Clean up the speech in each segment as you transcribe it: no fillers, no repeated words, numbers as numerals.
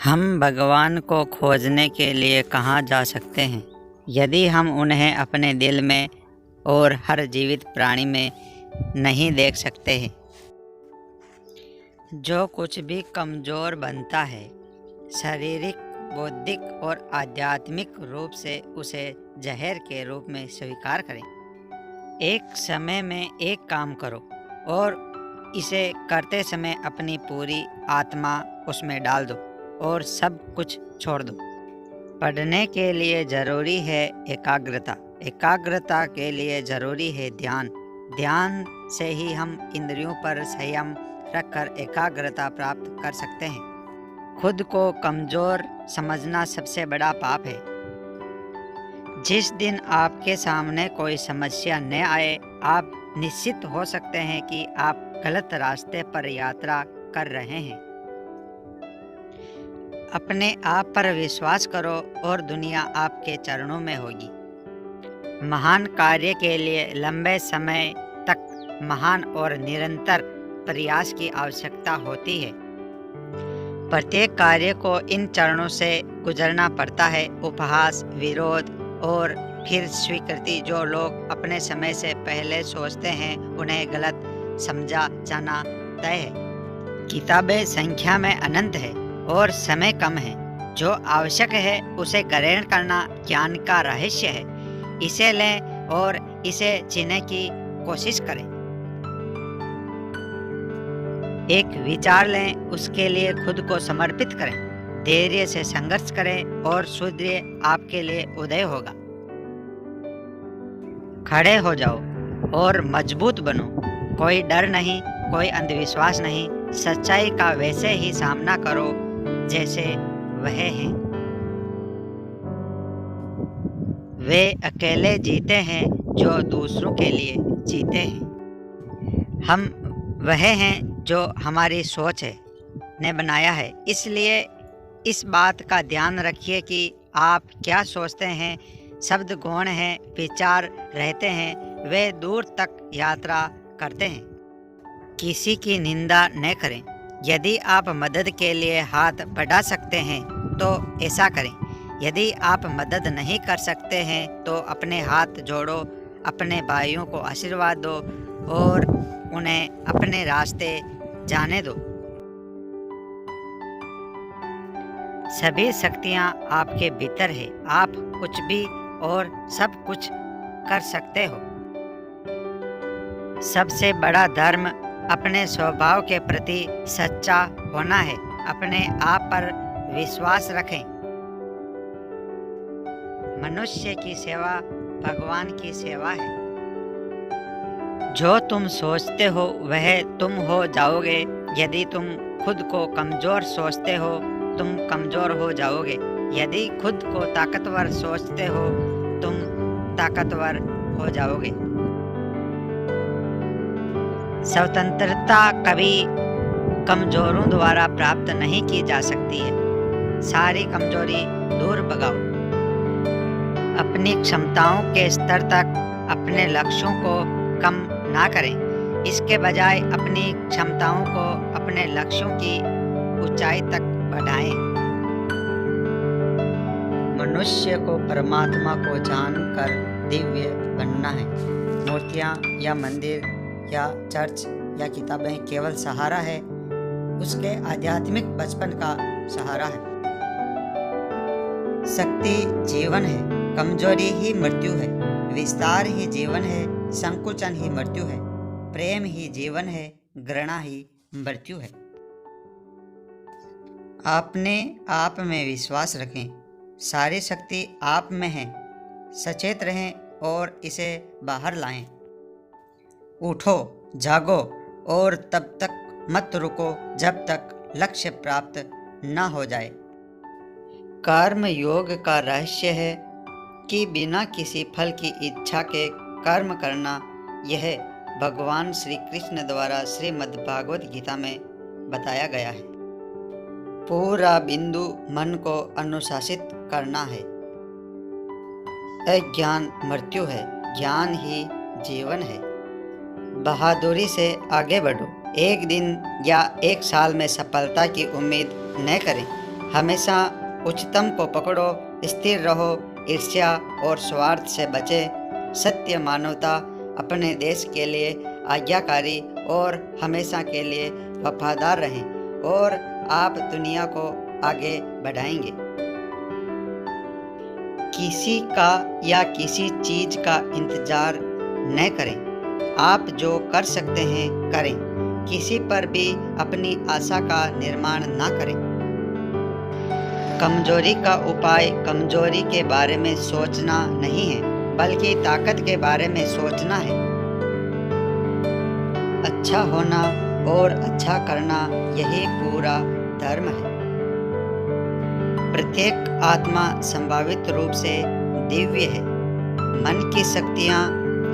हम भगवान को खोजने के लिए कहाँ जा सकते हैं यदि हम उन्हें अपने दिल में और हर जीवित प्राणी में नहीं देख सकते हैं। जो कुछ भी कमज़ोर बनता है शारीरिक, बौद्धिक और आध्यात्मिक रूप से उसे जहर के रूप में स्वीकार करें। एक समय में एक काम करो और इसे करते समय अपनी पूरी आत्मा उसमें डाल दो और सब कुछ छोड़ दो। पढ़ने के लिए ज़रूरी है एकाग्रता, एकाग्रता के लिए ज़रूरी है ध्यान, ध्यान से ही हम इंद्रियों पर संयम रखकर एकाग्रता प्राप्त कर सकते हैं। खुद को कमज़ोर समझना सबसे बड़ा पाप है। जिस दिन आपके सामने कोई समस्या न आए, आप निश्चित हो सकते हैं कि आप गलत रास्ते पर यात्रा कर रहे हैं। अपने आप पर विश्वास करो और दुनिया आपके चरणों में होगी। महान कार्य के लिए लंबे समय तक महान और निरंतर प्रयास की आवश्यकता होती है। प्रत्येक कार्य को इन चरणों से गुजरना पड़ता है: उपहास, विरोध और फिर स्वीकृति। जो लोग अपने समय से पहले सोचते हैं उन्हें गलत समझा जाना तय है। किताबें संख्या में अनंत है और समय कम है। जो आवश्यक है उसे ग्रहण करना ज्ञान का रहस्य है। इसे लें और इसे जीने की कोशिश करें। एक विचार लें, उसके लिए खुद को समर्पित करें, धैर्य से संघर्ष करें और सूर्य आपके लिए उदय होगा। खड़े हो जाओ और मजबूत बनो। कोई डर नहीं, कोई अंधविश्वास नहीं। सच्चाई का वैसे ही सामना करो जैसे वह है। वे अकेले जीते हैं जो दूसरों के लिए जीते हैं। हम वह हैं जो हमारी सोच है ने बनाया है। इसलिए इस बात का ध्यान रखिए कि आप क्या सोचते हैं। शब्द गौण हैं, विचार रहते हैं, वे दूर तक यात्रा करते हैं। किसी की निंदा न करें। यदि आप मदद के लिए हाथ बढ़ा सकते हैं तो ऐसा करें। यदि आप मदद नहीं कर सकते हैं तो अपने हाथ जोड़ो, अपने भाइयों को आशीर्वाद दो और उन्हें अपने रास्ते जाने दो। सभी शक्तियाँ आपके भीतर है। आप कुछ भी और सब कुछ कर सकते हो। सबसे बड़ा धर्म अपने स्वभाव के प्रति सच्चा होना है। अपने आप पर विश्वास रखें। मनुष्य की सेवा भगवान की सेवा है। जो तुम सोचते हो वह तुम हो जाओगे। यदि तुम खुद को कमज़ोर सोचते हो तुम कमज़ोर हो जाओगे। यदि खुद को ताकतवर सोचते हो तुम ताकतवर हो जाओगे। स्वतंत्रता कभी कमज़ोरों द्वारा प्राप्त नहीं की जा सकती है। सारी कमजोरी दूर भगाओ। अपनी क्षमताओं के स्तर तक अपने लक्ष्यों को कम ना करें। इसके बजाय अपनी क्षमताओं को अपने लक्ष्यों की ऊंचाई तक बढ़ाएं। मनुष्य को परमात्मा को जानकर दिव्य बनना है। मूर्तियाँ या मंदिर या चर्च या किताबें केवल सहारा है, उसके आध्यात्मिक बचपन का सहारा है। शक्ति जीवन है, कमजोरी ही मृत्यु है। विस्तार ही जीवन है, संकुचन ही मृत्यु है। प्रेम ही जीवन है, घृणा ही मृत्यु है। अपने आप में विश्वास रखें। सारी शक्ति आप में है। सचेत रहें और इसे बाहर लाएं। उठो, जागो और तब तक मत रुको जब तक लक्ष्य प्राप्त न हो जाए। कर्म योग का रहस्य है कि बिना किसी फल की इच्छा के कर्म करना। यह भगवान श्री कृष्ण द्वारा श्रीमद् भागवत गीता में बताया गया है। पूरा बिंदु मन को अनुशासित करना है। अज्ञान मृत्यु है, ज्ञान ही जीवन है। बहादुरी से आगे बढ़ो। एक दिन या एक साल में सफलता की उम्मीद न करें। हमेशा उच्चतम को पकड़ो, स्थिर रहो, ईर्ष्या और स्वार्थ से बचे, सत्य, मानवता, अपने देश के लिए आज्ञाकारी और हमेशा के लिए वफादार रहें और आप दुनिया को आगे बढ़ाएंगे। किसी का या किसी चीज का इंतजार न करें, आप जो कर सकते हैं करें। किसी पर भी अपनी आशा का निर्माण ना करें। कमजोरी का उपाय कमजोरी के बारे में सोचना नहीं है, बल्कि ताकत के बारे में सोचना है। अच्छा होना और अच्छा करना यही पूरा धर्म है। प्रत्येक आत्मा संभावित रूप से दिव्य है। मन की शक्तियाँ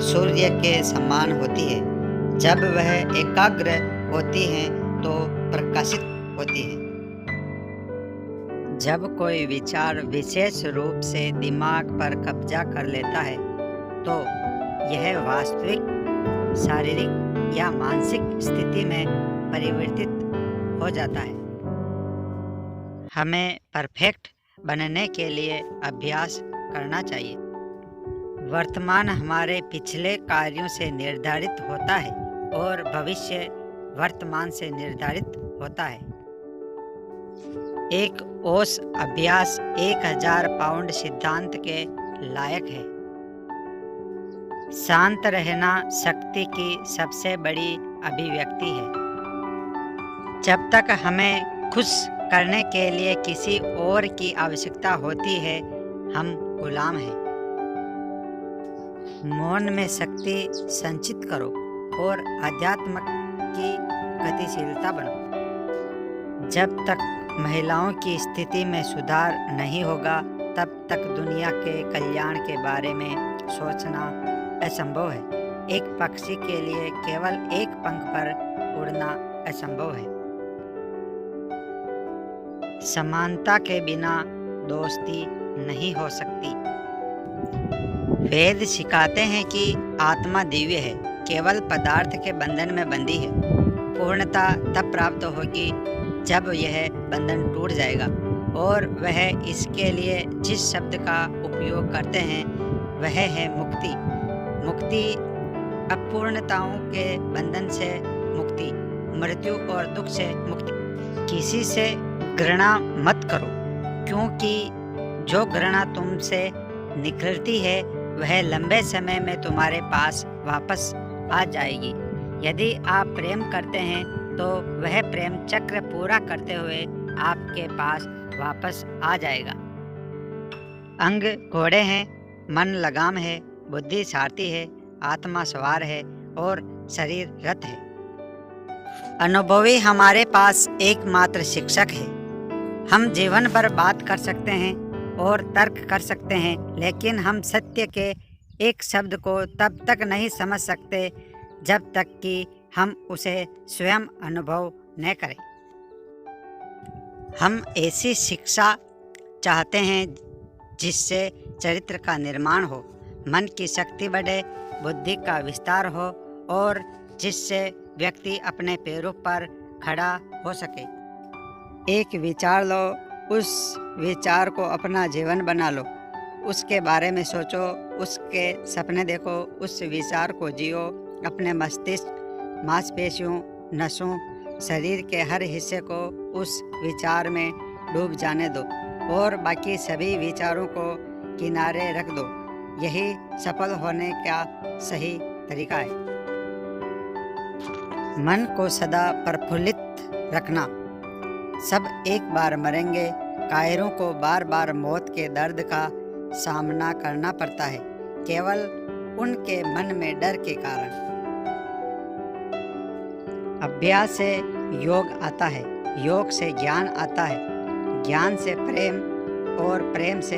सूर्य के समान होती है। जब वह एकाग्र होती हैं तो प्रकाशित होती है। जब कोई विचार विशेष रूप से दिमाग पर कब्जा कर लेता है तो यह वास्तविक शारीरिक या मानसिक स्थिति में परिवर्तित हो जाता है। हमें परफेक्ट बनने के लिए अभ्यास करना चाहिए। वर्तमान हमारे पिछले कार्यों से निर्धारित होता है और भविष्य वर्तमान से निर्धारित होता है। एक ओस अभ्यास 1000 पाउंड सिद्धांत के लायक है। शांत रहना शक्ति की सबसे बड़ी अभिव्यक्ति है। जब तक हमें खुश करने के लिए किसी और की आवश्यकता होती है, हम गुलाम हैं। मौन में शक्ति संचित करो और आध्यात्म की गतिशीलता बनाओ। जब तक महिलाओं की स्थिति में सुधार नहीं होगा, तब तक दुनिया के कल्याण के बारे में सोचना असंभव है। एक पक्षी के लिए केवल एक पंख पर उड़ना असंभव है। समानता के बिना दोस्ती नहीं हो सकती। वेद सिखाते हैं कि आत्मा दिव्य है, केवल पदार्थ के बंधन में बंधी है। पूर्णता तब प्राप्त होगी जब यह बंधन टूट जाएगा, और वह इसके लिए जिस शब्द का उपयोग करते हैं वह है मुक्ति। मुक्ति अपूर्णताओं के बंधन से मुक्ति, मृत्यु और दुख से मुक्ति। किसी से घृणा मत करो, क्योंकि जो घृणा तुमसे निकलती है वह लंबे समय में तुम्हारे पास वापस आ जाएगी। यदि आप प्रेम करते हैं तो वह प्रेम चक्र पूरा करते हुए आपके पास वापस आ जाएगा। अंग घोड़े हैं, मन लगाम है, बुद्धि सारथी है, आत्मा सवार है और शरीर रथ है। अनुभवी हमारे पास एकमात्र शिक्षक है। हम जीवन भर बात कर सकते हैं और तर्क कर सकते हैं, लेकिन हम सत्य के एक शब्द को तब तक नहीं समझ सकते जब तक कि हम उसे स्वयं अनुभव न करें। हम ऐसी शिक्षा चाहते हैं जिससे चरित्र का निर्माण हो, मन की शक्ति बढ़े, बुद्धि का विस्तार हो और जिससे व्यक्ति अपने पैरों पर खड़ा हो सके। एक विचार लो, उस विचार को अपना जीवन बना लो, उसके बारे में सोचो, उसके सपने देखो, उस विचार को जियो। अपने मस्तिष्क, मांसपेशियों, नसों, शरीर के हर हिस्से को उस विचार में डूब जाने दो और बाकी सभी विचारों को किनारे रख दो। यही सफल होने का सही तरीका है। मन को सदा प्रफुल्लित रखना। सब एक बार मरेंगे। कायरों को बार बार मौत के दर्द का सामना करना पड़ता है, केवल उनके मन में डर के कारण। अभ्यास से योग आता है, योग से ज्ञान आता है, ज्ञान से प्रेम और प्रेम से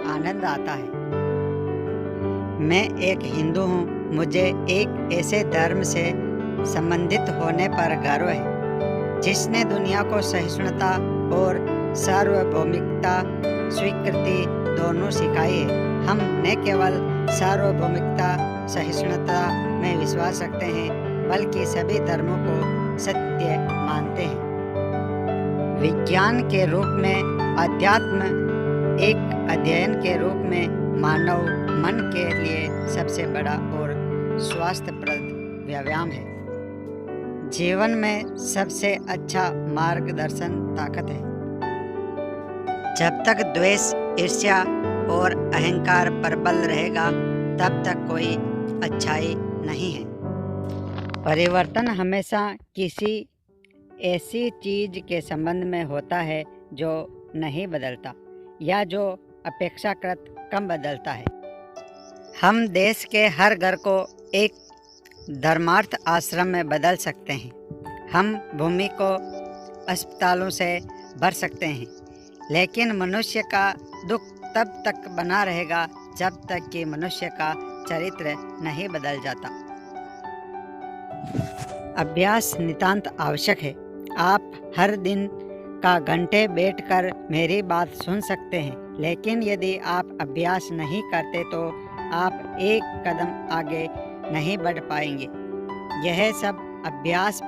आनंद आता है। मैं एक हिंदू हूँ। मुझे एक ऐसे धर्म से संबंधित होने पर गर्व है जिसने दुनिया को सहिष्णुता और सार्वभौमिकता स्वीकृति दोनों सिखाई है। हम न केवल सार्वभौमिकता सहिष्णुता में विश्वास रखते हैं, बल्कि सभी धर्मों को सत्य मानते हैं। विज्ञान के रूप में अध्यात्म एक अध्ययन के रूप में मानव मन के लिए सबसे बड़ा और स्वास्थ्यप्रद व्यायाम है। जीवन में सबसे अच्छा मार्गदर्शन ताकत है। जब तक द्वेष, ईर्ष्या और अहंकार प्रबल रहेगा तब तक कोई अच्छाई नहीं है। परिवर्तन हमेशा किसी ऐसी चीज के संबंध में होता है जो नहीं बदलता या जो अपेक्षाकृत कम बदलता है। हम देश के हर घर को एक धर्मार्थ आश्रम में बदल सकते हैं। हम भूमि को अस्पतालों से भर सकते हैं, लेकिन मनुष्य का दुख तब तक बना रहेगा जब तक कि मनुष्य का चरित्र नहीं बदल जाता। अभ्यास नितांत आवश्यक है। आप हर दिन का घंटे बैठकर मेरी बात सुन सकते हैं, लेकिन यदि आप अभ्यास नहीं करते तो आप एक कदम आगे नहीं बढ़ पाएंगे। यह सब अभ्यास।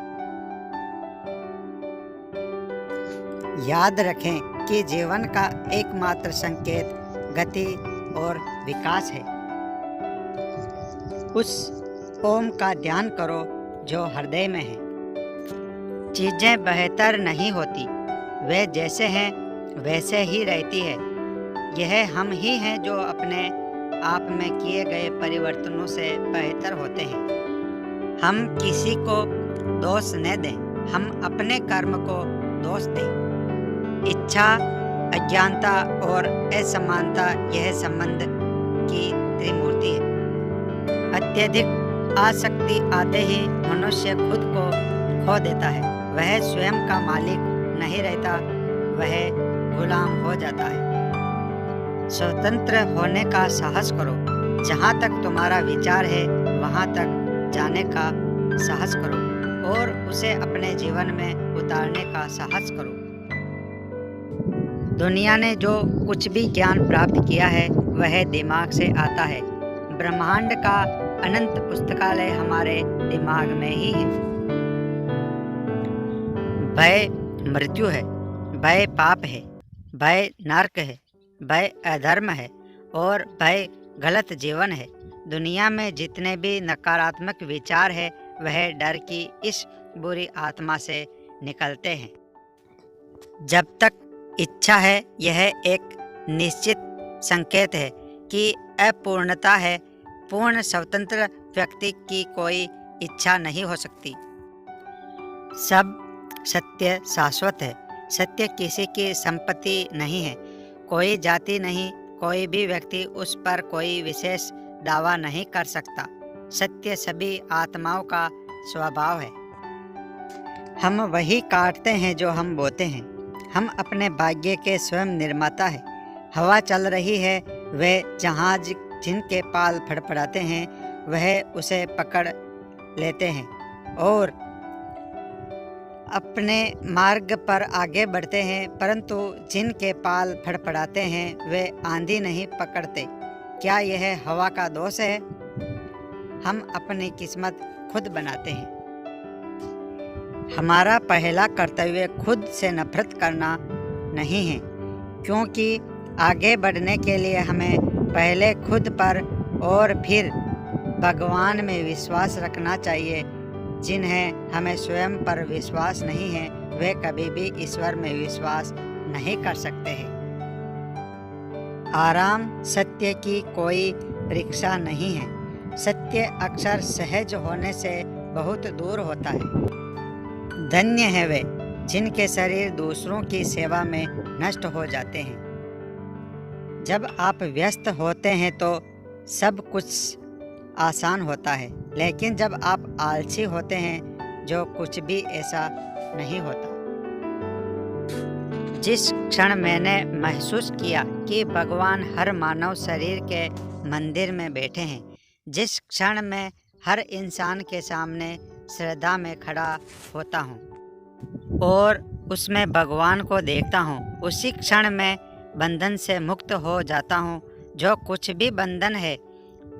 याद रखें कि जीवन का एकमात्र संकेत गति और विकास है। उस ओम का ध्यान करो जो हृदय में है। चीजें बेहतर नहीं होती, वे जैसे हैं वैसे ही रहती है। यह हम ही हैं जो अपने आप में किए गए परिवर्तनों से बेहतर होते हैं। हम किसी को दोष न दें, हम अपने कर्म को दोष दें। इच्छा, अज्ञानता और असमानता यह संबंध की त्रिमूर्ति है। अत्यधिक आसक्ति आते ही मनुष्य खुद को खो देता है। वह स्वयं का मालिक नहीं रहता, वह गुलाम हो जाता है। स्वतंत्र होने का साहस करो। जहाँ तक तुम्हारा विचार है वहाँ तक जाने का साहस करो और उसे अपने जीवन में उतारने का साहस करो। दुनिया ने जो कुछ भी ज्ञान प्राप्त किया है वह दिमाग से आता है। ब्रह्मांड का अनंत पुस्तकालय हमारे दिमाग में ही है। भय मृत्यु है, भय पाप है, भय नरक है, भय अधर्म है और भय गलत जीवन है। दुनिया में जितने भी नकारात्मक विचार है वह डर की इस बुरी आत्मा से निकलते हैं। जब तक इच्छा है, यह एक निश्चित संकेत है कि अपूर्णता है। पूर्ण स्वतंत्र व्यक्ति की कोई इच्छा नहीं हो सकती। सब सत्य शाश्वत है। सत्य किसी की संपत्ति नहीं है। कोई जाति नहीं, कोई भी व्यक्ति उस पर कोई विशेष दावा नहीं कर सकता। सत्य सभी आत्माओं का स्वभाव है। हम वही काटते हैं जो हम बोते हैं। हम अपने भाग्य के स्वयं निर्माता हैं। हवा चल रही है, वह जहाज जिनके पाल फड़फड़ाते हैं वह उसे पकड़ लेते हैं और अपने मार्ग पर आगे बढ़ते हैं, परंतु जिनके पाल फड़फड़ाते हैं वे आंधी नहीं पकड़ते। क्या यह हवा का दोष है? हम अपनी किस्मत खुद बनाते हैं। हमारा पहला कर्तव्य खुद से नफरत करना नहीं है, क्योंकि आगे बढ़ने के लिए हमें पहले खुद पर और फिर भगवान में विश्वास रखना चाहिए। जिन्हें हमें स्वयं पर विश्वास नहीं है वे कभी भी ईश्वर में विश्वास नहीं कर सकते हैं। आराम सत्य की कोई परीक्षा नहीं है। सत्य अक्सर सहज होने से बहुत दूर होता है। धन्य है वे जिनके शरीर दूसरों की सेवा में नष्ट हो जाते हैं। जब आप व्यस्त होते हैं तो सब कुछ आसान होता है, लेकिन जब आप आलसी होते हैं जो कुछ भी ऐसा नहीं होता। जिस क्षण मैंने महसूस किया कि भगवान हर मानव शरीर के मंदिर में बैठे हैं, जिस क्षण मैं हर इंसान के सामने श्रद्धा में खड़ा होता हूँ और उसमें भगवान को देखता हूँ, उसी क्षण मैं बंधन से मुक्त हो जाता हूँ। जो कुछ भी बंधन है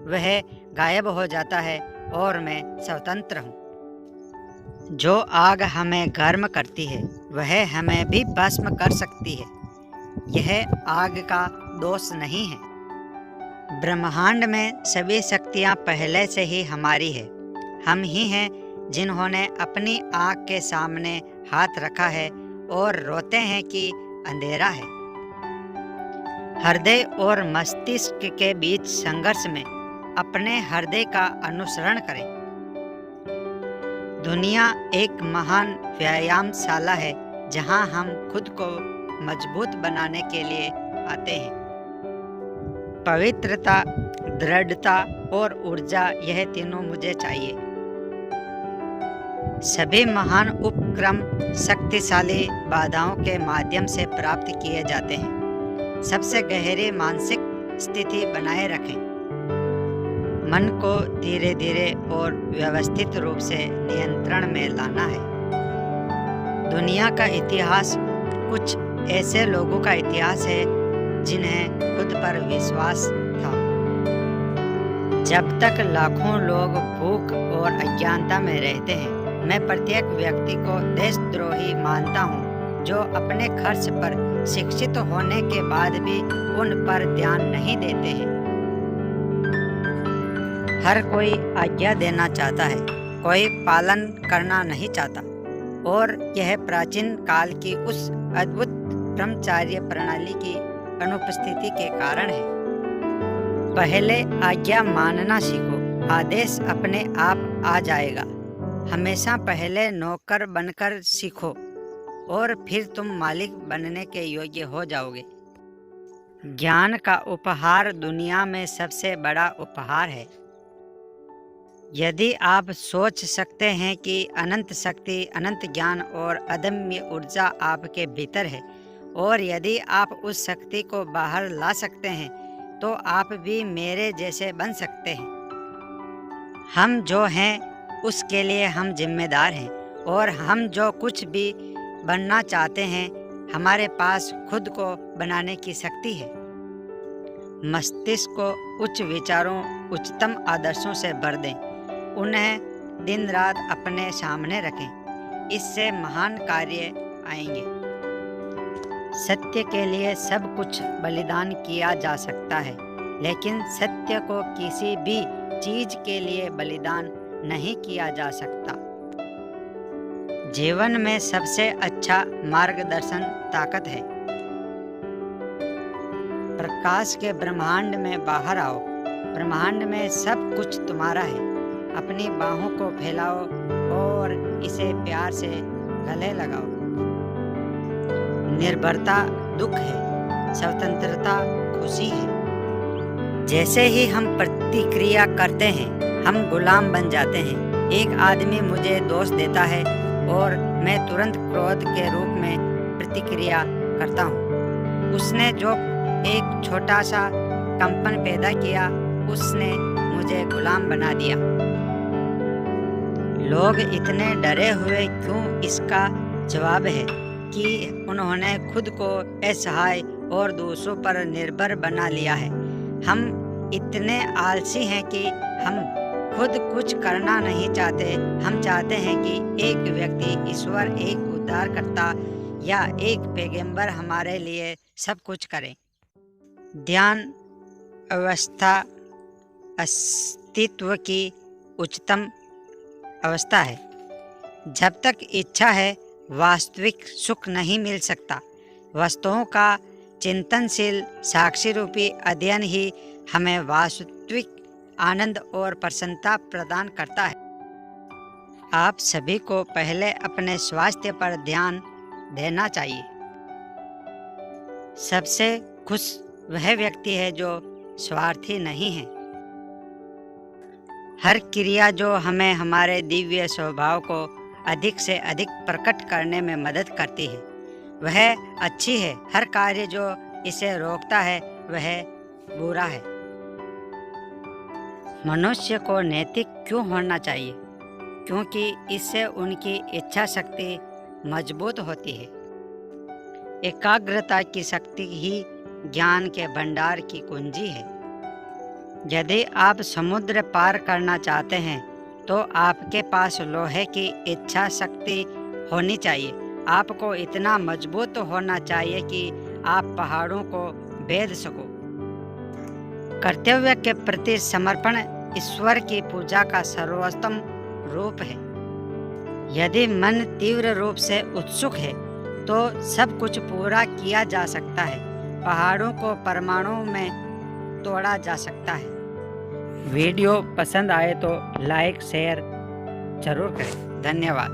वह गायब हो जाता है और मैं स्वतंत्र हूँ। जो आग हमें गर्म करती है वह हमें भी भस्म कर सकती है। यह आग का दोष नहीं है। ब्रह्मांड में सभी शक्तियाँ पहले से ही हमारी है। हम ही हैं जिन्होंने अपनी आँख के सामने हाथ रखा है और रोते हैं कि अंधेरा है। हृदय और मस्तिष्क के बीच संघर्ष में अपने हृदय का अनुसरण करें। दुनिया एक महान व्यायामशाला है जहां हम खुद को मजबूत बनाने के लिए आते हैं। पवित्रता, दृढ़ता और ऊर्जा, यह तीनों मुझे चाहिए। सभी महान उपक्रम शक्तिशाली बाधाओं के माध्यम से प्राप्त किए जाते हैं। सबसे गहरी मानसिक स्थिति बनाए रखें। मन को धीरे धीरे और व्यवस्थित रूप से नियंत्रण में लाना है। दुनिया का इतिहास कुछ ऐसे लोगों का इतिहास है जिन्हें खुद पर विश्वास था। जब तक लाखों लोग भूख और अज्ञानता में रहते हैं, मैं प्रत्येक व्यक्ति को देशद्रोही मानता हूँ जो अपने खर्च पर शिक्षित होने के बाद भी उन पर ध्यान नहीं देते हैं। हर कोई आज्ञा देना चाहता है, कोई पालन करना नहीं चाहता, और यह प्राचीन काल की उस अद्भुत ब्रह्मचर्य प्रणाली की अनुपस्थिति के कारण है। पहले आज्ञा मानना सीखो, आदेश अपने आप आ जाएगा। हमेशा पहले नौकर बनकर सीखो और फिर तुम मालिक बनने के योग्य हो जाओगे। ज्ञान का उपहार दुनिया में सबसे बड़ा उपहार है। यदि आप सोच सकते हैं कि अनंत शक्ति, अनंत ज्ञान और अदम्य ऊर्जा आपके भीतर है, और यदि आप उस शक्ति को बाहर ला सकते हैं, तो आप भी मेरे जैसे बन सकते हैं। हम जो हैं उसके लिए हम जिम्मेदार हैं, और हम जो कुछ भी बनना चाहते हैं, हमारे पास खुद को बनाने की शक्ति है। मस्तिष्क को उच्च विचारों, उच्चतम आदर्शों से भर दें, उन्हें दिन रात अपने सामने रखें। इससे महान कार्य आएंगे। सत्य के लिए सब कुछ बलिदान किया जा सकता है, लेकिन सत्य को किसी भी चीज के लिए बलिदान नहीं किया जा सकता। जीवन में सबसे अच्छा मार्गदर्शन ताकत है। प्रकाश के ब्रह्मांड में बाहर आओ। ब्रह्मांड में सब कुछ तुम्हारा है। अपनी बाहों को फैलाओ और इसे प्यार से गले लगाओ। निर्भरता दुख है, स्वतंत्रता खुशी है। जैसे ही हम प्रतिक्रिया करते हैं, हम गुलाम बन जाते हैं। एक आदमी मुझे दोष देता है और मैं तुरंत क्रोध के रूप में प्रतिक्रिया करता हूँ। उसने जो एक छोटा सा कंपन पैदा किया, उसने मुझे गुलाम बना दिया। लोग इतने डरे हुए क्यों? इसका जवाब है कि उन्होंने खुद को असहाय और दूसरों पर निर्भर बना लिया है। हम इतने आलसी हैं कि हम खुद कुछ करना नहीं चाहते। हम चाहते हैं कि एक व्यक्ति, ईश्वर, एक उद्धारकर्ता या एक पैगंबर हमारे लिए सब कुछ करे। ध्यान अवस्था अस्तित्व की उच्चतम अवस्था है। जब तक इच्छा है, वास्तविक सुख नहीं मिल सकता। वस्तुओं का चिंतनशील साक्षी रूपी अध्ययन ही हमें वास्तविक आनंद और प्रसन्नता प्रदान करता है। आप सभी को पहले अपने स्वास्थ्य पर ध्यान देना चाहिए। सबसे खुश वह व्यक्ति है जो स्वार्थी नहीं है। हर क्रिया जो हमें हमारे दिव्य स्वभाव को अधिक से अधिक प्रकट करने में मदद करती है, वह अच्छी है। हर कार्य जो इसे रोकता है, वह बुरा है। मनुष्य को नैतिक क्यों होना चाहिए? क्योंकि इससे उनकी इच्छा शक्ति मजबूत होती है। एकाग्रता की शक्ति ही ज्ञान के भंडार की कुंजी है। यदि आप समुद्र पार करना चाहते हैं, तो आपके पास लोहे की इच्छा शक्ति होनी चाहिए। आपको इतना मजबूत होना चाहिए कि आप पहाड़ों को भेद सको। कर्तव्य के प्रति समर्पण ईश्वर की पूजा का सर्वोत्तम रूप है। यदि मन तीव्र रूप से उत्सुक है तो सब कुछ पूरा किया जा सकता है। पहाड़ों को परमाणुओं में तोड़ा जा सकता है। वीडियो पसंद आए तो लाइक शेयर जरूर करें। धन्यवाद।